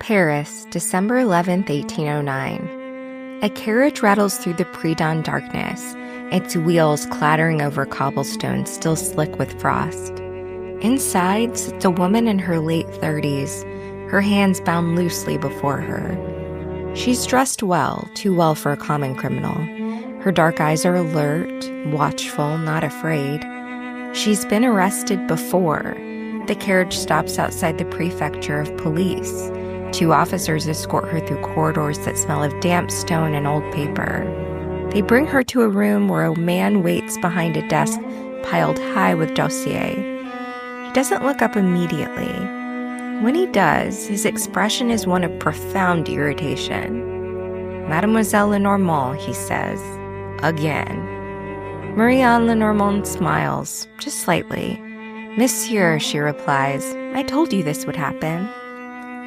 Paris, December 1809. A carriage rattles through the pre-dawn darkness, its wheels clattering over cobblestones still slick with frost. Inside sits a woman in her late 30s, her hands bound loosely before her. She's dressed well, too well for a common criminal. Her dark eyes are alert, watchful, not afraid. She's been arrested before. The carriage stops outside the prefecture of police. 2 officers escort her through corridors that smell of damp stone and old paper. They bring her to a room where a man waits behind a desk piled high with dossiers. He doesn't look up immediately. When he does, his expression is one of profound irritation. "Mademoiselle Lenormand," he says. Again. Marie-Anne Lenormand smiles, just slightly. "Monsieur," she replies, "I told you this would happen."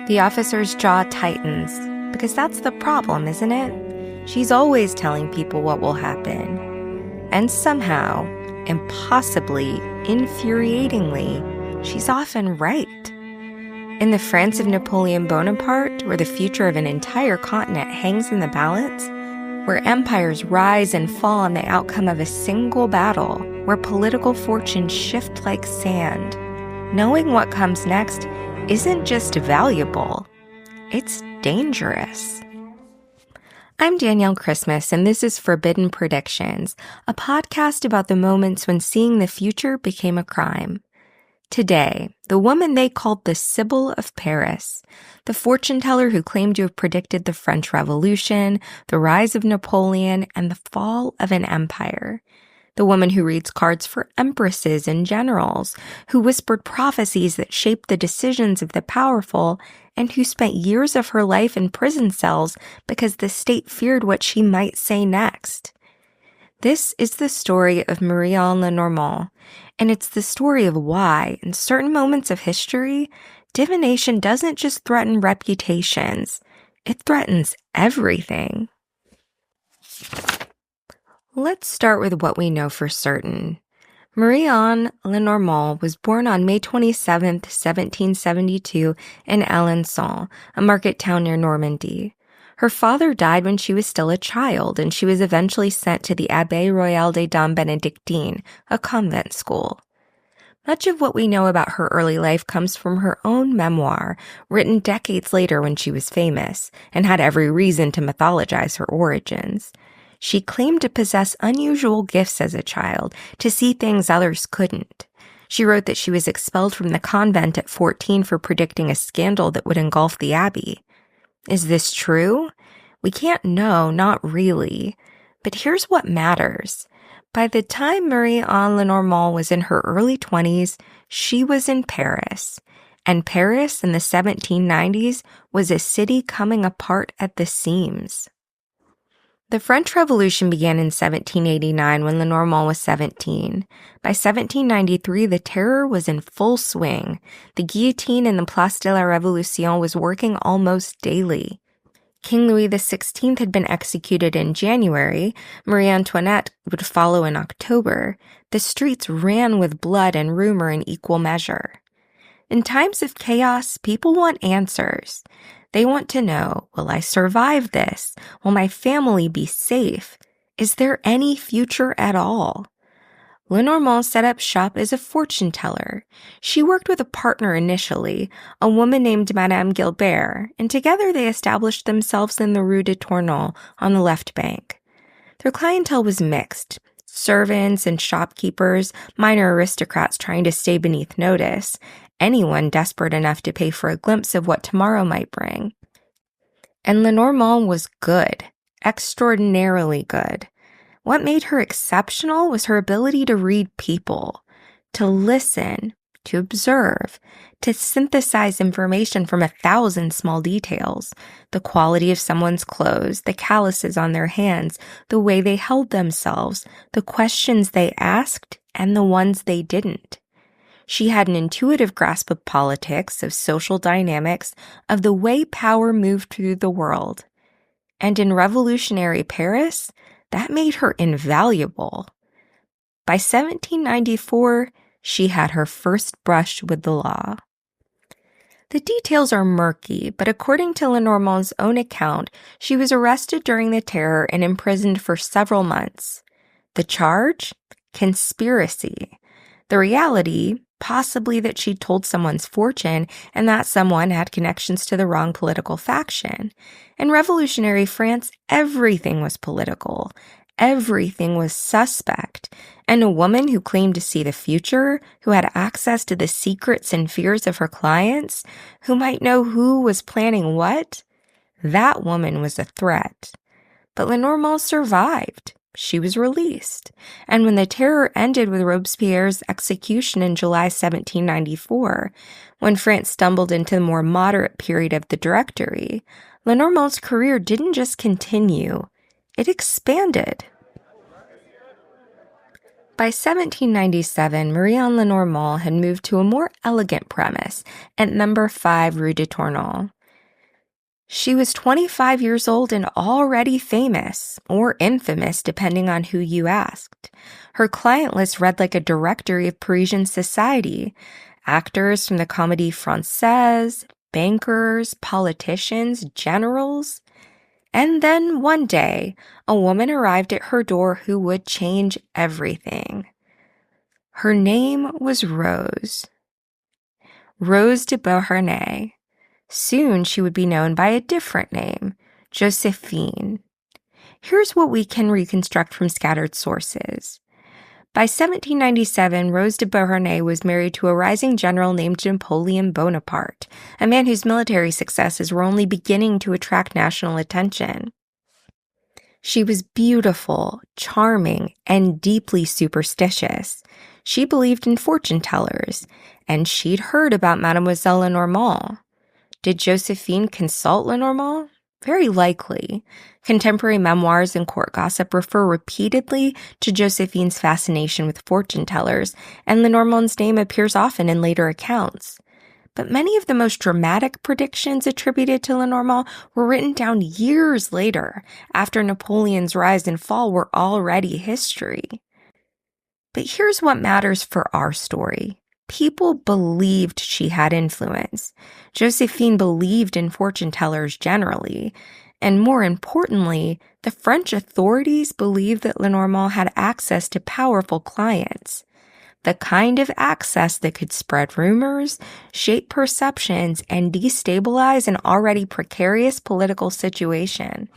The officer's jaw tightens, because that's the problem, isn't it? She's always telling people what will happen. And somehow, impossibly, infuriatingly, she's often right. In the France of Napoleon Bonaparte, where the future of an entire continent hangs in the balance, where empires rise and fall on the outcome of a single battle, where political fortunes shift like sand, knowing what comes next isn't just valuable, it's dangerous. I'm Danielle Christmas, and this is Forbidden Predictions, a podcast about the moments when seeing the future became a crime. Today, the woman they called the Sibyl of Paris, the fortune teller who claimed to have predicted the French Revolution, the rise of Napoleon, and the fall of an empire. The woman who reads cards for empresses and generals, who whispered prophecies that shaped the decisions of the powerful, and who spent years of her life in prison cells because the state feared what she might say next. This is the story of Marie-Anne Lenormand, and it's the story of why, in certain moments of history, divination doesn't just threaten reputations, it threatens everything. Let's start with what we know for certain. Marie-Anne Lenormand was born on May 27, 1772, in Alençon, a market town near Normandy. Her father died when she was still a child, and she was eventually sent to the Abbaye Royale des Dames Benedictines, a convent school. Much of what we know about her early life comes from her own memoir, written decades later when she was famous, and had every reason to mythologize her origins. She claimed to possess unusual gifts as a child, to see things others couldn't. She wrote that she was expelled from the convent at 14 for predicting a scandal that would engulf the abbey. Is this true? We can't know, not really. But here's what matters. By the time Marie-Anne Lenormand was in her early 20s, she was in Paris. And Paris in the 1790s was a city coming apart at the seams. The French Revolution began in 1789 when Lenormand was 17. By 1793, the terror was in full swing. The guillotine in the Place de la Révolution was working almost daily. King Louis XVI had been executed in January. Marie Antoinette would follow in October. The streets ran with blood and rumor in equal measure. In times of chaos, people want answers. They want to know, will I survive this? Will my family be safe? Is there any future at all? Lenormand set up shop as a fortune teller. She worked with a partner initially, a woman named Madame Gilbert, and together they established themselves in the Rue de Tournon on the left bank. Their clientele was mixed. Servants and shopkeepers, minor aristocrats trying to stay beneath notice, anyone desperate enough to pay for a glimpse of what tomorrow might bring. And Lenormand was good, extraordinarily good. What made her exceptional was her ability to read people, to listen, to observe, to synthesize information from 1,000 small details, the quality of someone's clothes, the calluses on their hands, the way they held themselves, the questions they asked, and the ones they didn't. She had an intuitive grasp of politics, of social dynamics, of the way power moved through the world. And in revolutionary Paris, that made her invaluable. By 1794, she had her first brush with the law. The details are murky, but according to Lenormand's own account, she was arrested during the terror and imprisoned for several months. The charge? Conspiracy. The reality? Possibly that she told someone's fortune and that someone had connections to the wrong political faction. In revolutionary France, everything was political. Everything was suspect. And a woman who claimed to see the future, who had access to the secrets and fears of her clients, who might know who was planning what, that woman was a threat. But Lenormand survived. She was released. And when the terror ended with Robespierre's execution in July 1794, when France stumbled into the more moderate period of the Directory, Lenormand's career didn't just continue, it expanded. By 1797, Marie-Anne Lenormand had moved to a more elegant premise at number 5 Rue de Tournon. She was 25 years old and already famous, or infamous depending on who you asked. Her client list read like a directory of Parisian society. Actors from the Comédie Française, bankers, politicians, generals. And then one day, a woman arrived at her door who would change everything. Her name was Rose. Rose de Beauharnais. Soon she would be known by a different name, Josephine. Here's what we can reconstruct from scattered sources. By 1797, Rose de Beauharnais was married to a rising general named Napoleon Bonaparte, a man whose military successes were only beginning to attract national attention. She was beautiful, charming, and deeply superstitious. She believed in fortunetellers, and she'd heard about Mademoiselle Lenormand. Did Josephine consult Lenormand? Very likely. Contemporary memoirs and court gossip refer repeatedly to Josephine's fascination with fortune-tellers, and Lenormand's name appears often in later accounts. But many of the most dramatic predictions attributed to Lenormand were written down years later, after Napoleon's rise and fall were already history. But here's what matters for our story. People believed she had influence. Josephine believed in fortune-tellers generally. And more importantly, the French authorities believed that Lenormand had access to powerful clients. The kind of access that could spread rumors, shape perceptions, and destabilize an already precarious political situation.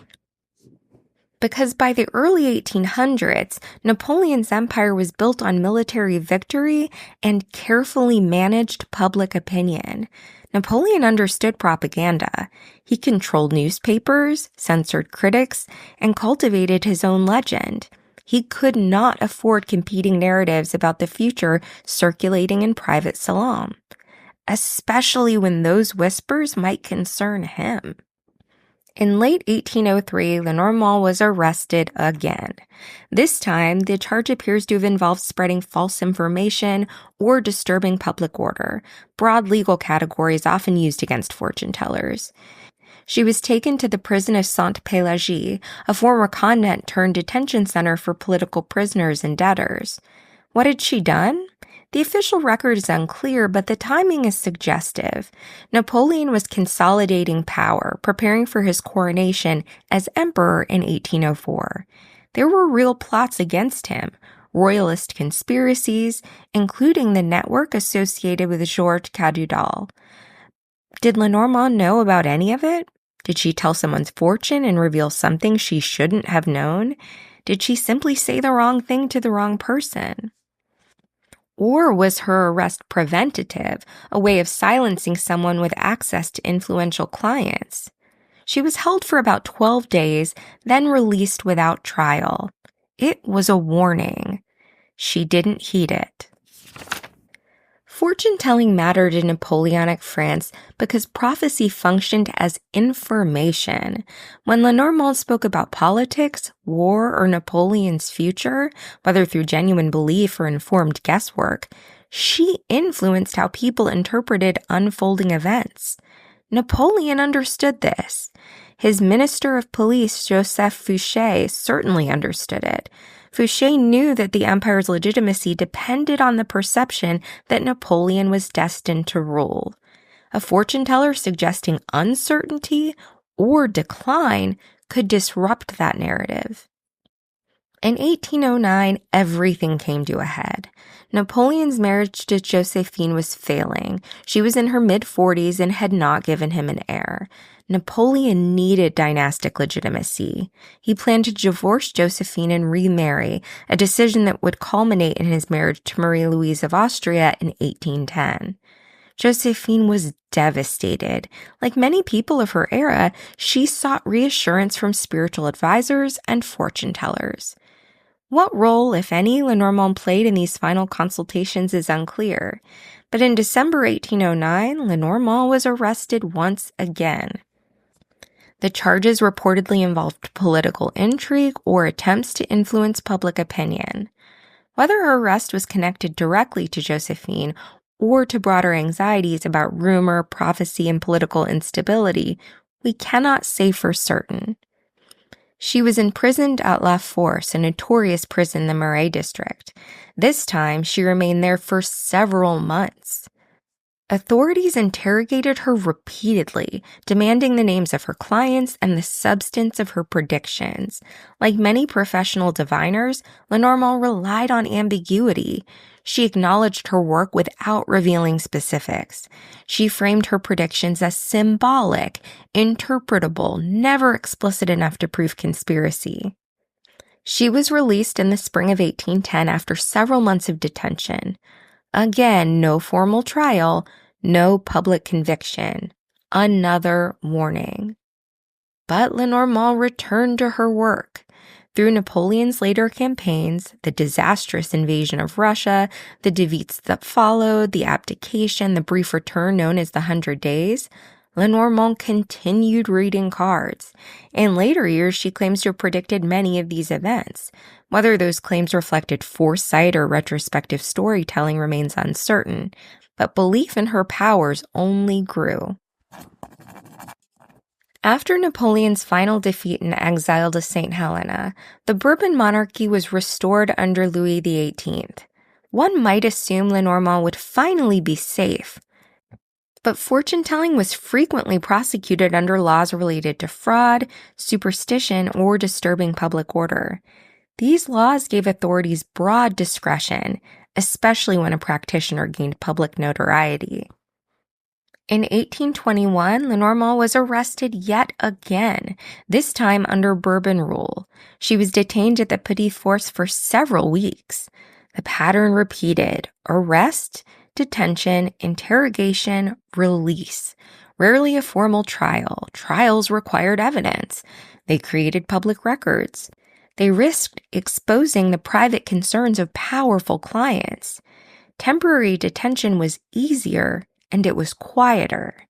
Because by the early 1800s, Napoleon's empire was built on military victory and carefully managed public opinion. Napoleon understood propaganda. He controlled newspapers, censored critics, and cultivated his own legend. He could not afford competing narratives about the future circulating in private salons, especially when those whispers might concern him. In late 1803, Lenormand was arrested again. This time, the charge appears to have involved spreading false information or disturbing public order, broad legal categories often used against fortune-tellers. She was taken to the prison of Sainte-Pélagie, a former convent turned detention center for political prisoners and debtors. What had she done? The official record is unclear, but the timing is suggestive. Napoleon was consolidating power, preparing for his coronation as emperor in 1804. There were real plots against him, royalist conspiracies, including the network associated with Georges Cadoudal. Did Lenormand know about any of it? Did she tell someone's fortune and reveal something she shouldn't have known? Did she simply say the wrong thing to the wrong person? Or was her arrest preventative, a way of silencing someone with access to influential clients? She was held for about 12 days, then released without trial. It was a warning. She didn't heed it. Fortune-telling mattered in Napoleonic France because prophecy functioned as information. When Lenormand spoke about politics, war, or Napoleon's future, whether through genuine belief or informed guesswork, she influenced how people interpreted unfolding events. Napoleon understood this. His minister of police, Joseph Fouché, certainly understood it. Fouché knew that the empire's legitimacy depended on the perception that Napoleon was destined to rule. A fortune teller suggesting uncertainty or decline could disrupt that narrative. In 1809, everything came to a head. Napoleon's marriage to Josephine was failing. She was in her mid-40s and had not given him an heir. Napoleon needed dynastic legitimacy. He planned to divorce Josephine and remarry, a decision that would culminate in his marriage to Marie Louise of Austria in 1810. Josephine was devastated. Like many people of her era, she sought reassurance from spiritual advisors and fortune tellers. What role, if any, Lenormand played in these final consultations is unclear, but in December 1809, Lenormand was arrested once again. The charges reportedly involved political intrigue or attempts to influence public opinion. Whether her arrest was connected directly to Josephine or to broader anxieties about rumor, prophecy, and political instability, we cannot say for certain. She was imprisoned at La Force, a notorious prison in the Marais district. This time, she remained there for several months. Authorities interrogated her repeatedly, demanding the names of her clients and the substance of her predictions. Like many professional diviners, Lenormand relied on ambiguity. She acknowledged her work without revealing specifics. She framed her predictions as symbolic, interpretable, never explicit enough to prove conspiracy. She was released in the spring of 1810 after several months of detention. Again, no formal trial, no public conviction. Another warning. But Lenormand returned to her work. Through Napoleon's later campaigns, the disastrous invasion of Russia, the defeats that followed, the abdication, the brief return known as the 100 Days, Lenormand continued reading cards. In later years, she claims to have predicted many of these events. Whether those claims reflected foresight or retrospective storytelling remains uncertain, but belief in her powers only grew. After Napoleon's final defeat and exile to St. Helena, the Bourbon monarchy was restored under Louis XVIII. One might assume Lenormand would finally be safe, but fortune-telling was frequently prosecuted under laws related to fraud, superstition, or disturbing public order. These laws gave authorities broad discretion, especially when a practitioner gained public notoriety. In 1821, Lenormand was arrested yet again, this time under Bourbon rule. She was detained at the Petit Force for several weeks. The pattern repeated: arrest, detention, interrogation, release. Rarely a formal trial. Trials required evidence. They created public records. They risked exposing the private concerns of powerful clients. Temporary detention was easier, and it was quieter.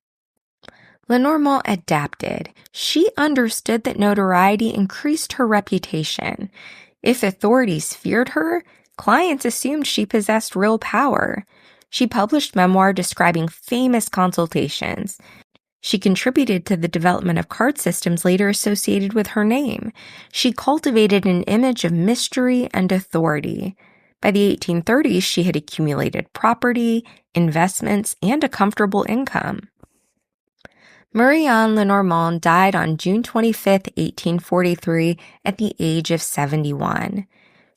Lenormand adapted. She understood that notoriety increased her reputation. If authorities feared her, clients assumed she possessed real power. She published memoirs describing famous consultations. She contributed to the development of card systems later associated with her name. She cultivated an image of mystery and authority. By the 1830s, she had accumulated property, investments, and a comfortable income. Mlle Lenormand died on June 25, 1843, at the age of 71.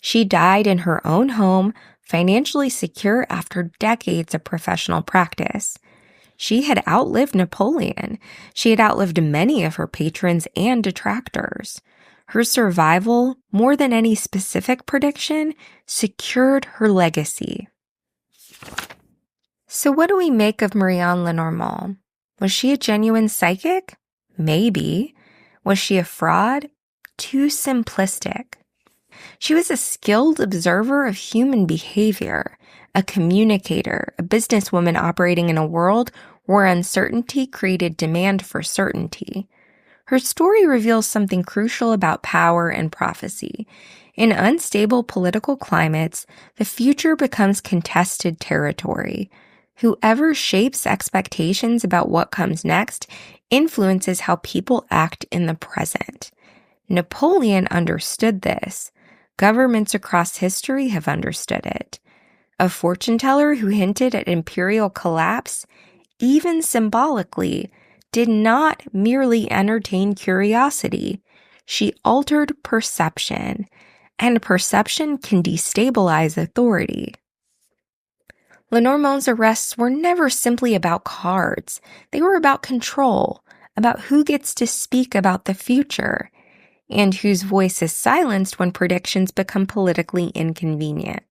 She died in her own home, financially secure after decades of professional practice. She had outlived Napoleon. She had outlived many of her patrons and detractors. Her survival, more than any specific prediction, secured her legacy. So what do we make of Mlle Lenormand? Was she a genuine psychic? Maybe. Was she a fraud? Too simplistic. She was a skilled observer of human behavior, a communicator, a businesswoman operating in a world where uncertainty created demand for certainty. Her story reveals something crucial about power and prophecy. In unstable political climates, the future becomes contested territory. Whoever shapes expectations about what comes next influences how people act in the present. Napoleon understood this. Governments across history have understood it. A fortune teller who hinted at imperial collapse even symbolically, did not merely entertain curiosity. She altered perception, and perception can destabilize authority. Lenormand's arrests were never simply about cards. They were about control, about who gets to speak about the future, and whose voice is silenced when predictions become politically inconvenient.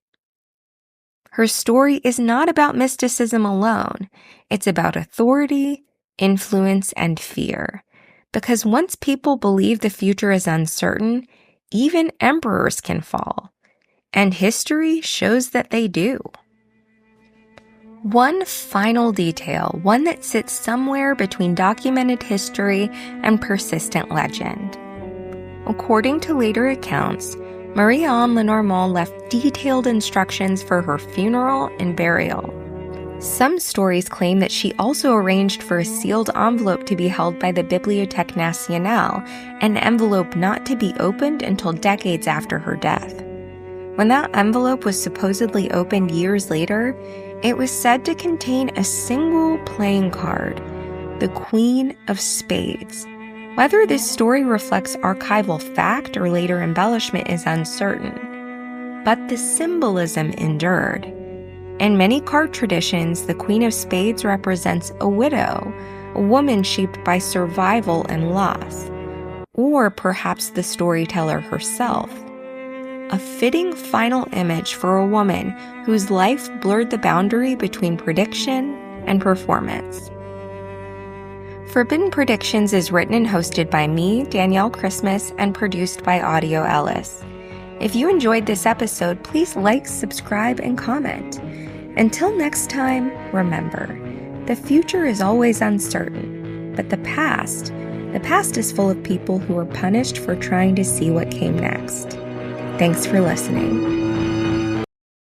Her story is not about mysticism alone. It's about authority, influence, and fear. Because once people believe the future is uncertain, even emperors can fall. And history shows that they do. One final detail, one that sits somewhere between documented history and persistent legend. According to later accounts, Mlle Lenormand left detailed instructions for her funeral and burial. Some stories claim that she also arranged for a sealed envelope to be held by the Bibliothèque Nationale, an envelope not to be opened until decades after her death. When that envelope was supposedly opened years later, it was said to contain a single playing card, the Queen of Spades. Whether this story reflects archival fact or later embellishment is uncertain, but the symbolism endured. In many card traditions, the Queen of Spades represents a widow, a woman shaped by survival and loss, or perhaps the storyteller herself. A fitting final image for a woman whose life blurred the boundary between prediction and performance. Forbidden Predictions is written and hosted by me, Danielle Christmas, and produced by Audio Ellis. If you enjoyed this episode, please like, subscribe, and comment. Until next time, remember, the future is always uncertain, but the past is full of people who were punished for trying to see what came next. Thanks for listening.